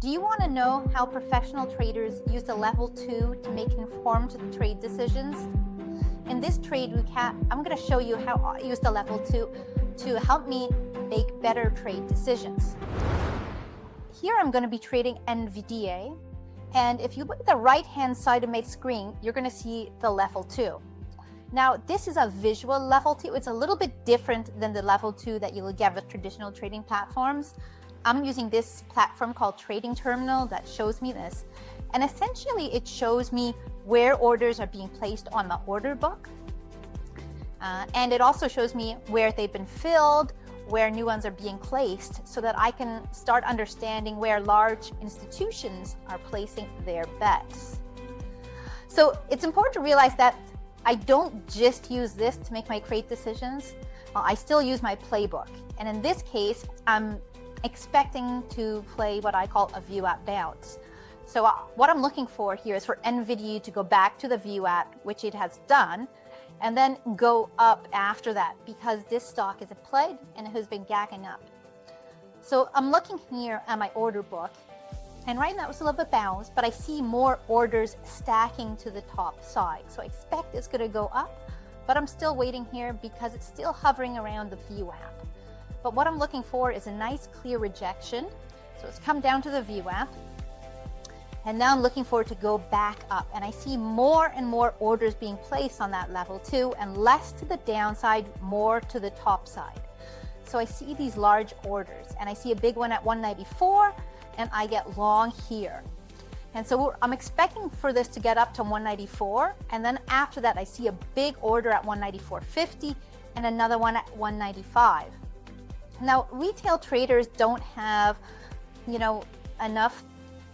Do you want to know how professional traders use the level 2 to make informed trade decisions? In this trade recap, I'm going to show you how I use the level 2 to help me make better trade decisions. Here I'm going to be trading Nvda, and if you look at the right-hand side of my screen, you're going to see the level 2. Now, this is a visual level 2. It's a little bit different than the level 2 that you'll get with traditional trading platforms. I'm using this platform called Trading Terminal that shows me this. And essentially, it shows me where orders are being placed on my order book. And it also shows me where they've been filled, where new ones are being placed, so that I can start understanding where large institutions are placing their bets. So it's important to realize that I don't just use this to make my trade decisions. I still use my playbook. And in this case, I'm expecting to play what I call a view app bounce. So what I'm looking for here is for Nvda to go back to the view app, which it has done, and then go up after that, because this stock is a play and it has been gagging up. So I'm looking here at my order book, and right now it's a little bit bounced, but I see more orders stacking to the top side. So I expect it's going to go up, but I'm still waiting here because it's still hovering around the view app. But what I'm looking for is a nice clear rejection. So it's come down to the view app. And now I'm looking for it to go back up. And I see more and more orders being placed on that level 2, and less to the downside, more to the top side. So I see these large orders, and I see a big one at 194, and I get long here. And so I'm expecting for this to get up to 194. And then after that, I see a big order at 194.50 and another one at 195. Now, retail traders don't have, enough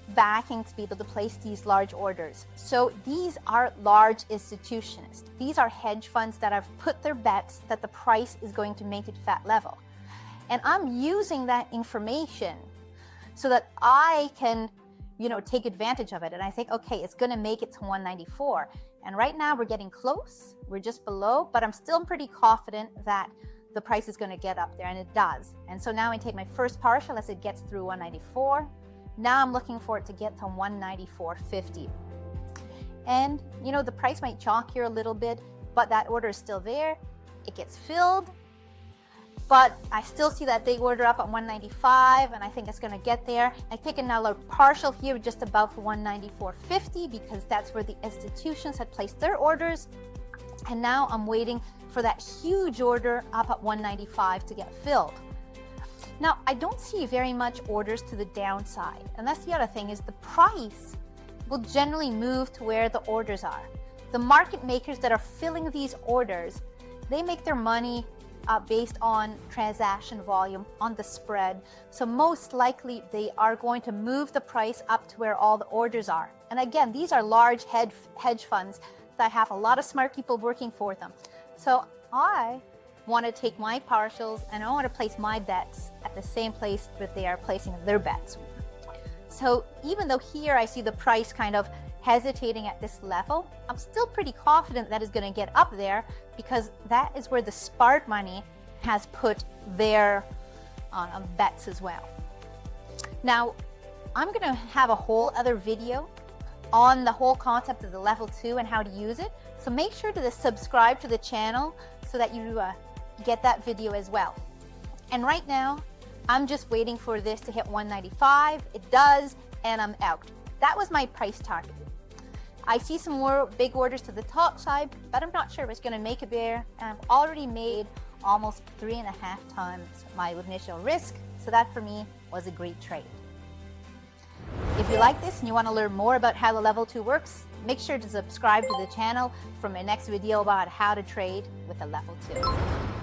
backing to be able to place these large orders. So these are large institutions. These are hedge funds that have put their bets that the price is going to make it to that level. And I'm using that information so that I can, take advantage of it. And I think, okay, it's going to make it to 194. And right now we're getting close. We're just below, but I'm still pretty confident that the price is going to get up there, and it does. And so now I take my first partial as it gets through 194. Now I'm looking for it to get to 194.50. And the price might chalk here a little bit, but that order is still there. It gets filled, but I still see that big order up at 195, and I think it's going to get there. I take another partial here just above 194.50 because that's where the institutions had placed their orders. And now I'm waiting for that huge order up at 195 to get filled. Now, I don't see very much orders to the downside. And that's the other thing, is the price will generally move to where the orders are. The market makers that are filling these orders, they make their money based on transaction volume, on the spread. So most likely they are going to move the price up to where all the orders are. And again, these are large hedge funds that have a lot of smart people working for them. So I want to take my partials and I want to place my bets at the same place that they are placing their bets. So even though here I see the price kind of hesitating at this level, I'm still pretty confident that it's going to get up there, because that is where the smart money has put their bets as well. Now, I'm going to have a whole other video on the whole concept of the level 2 and how to use it. So make sure to subscribe to the channel so that you get that video as well. And right now, I'm just waiting for this to hit 195. It does, and I'm out. That was my price target. I see some more big orders to the top side, but I'm not sure if it's going to make it there. And I've already made almost 3.5 times my initial risk. So that for me was a great trade. If you like this and you want to learn more about how the level 2 works, make sure to subscribe to the channel for my next video about how to trade with a level 2.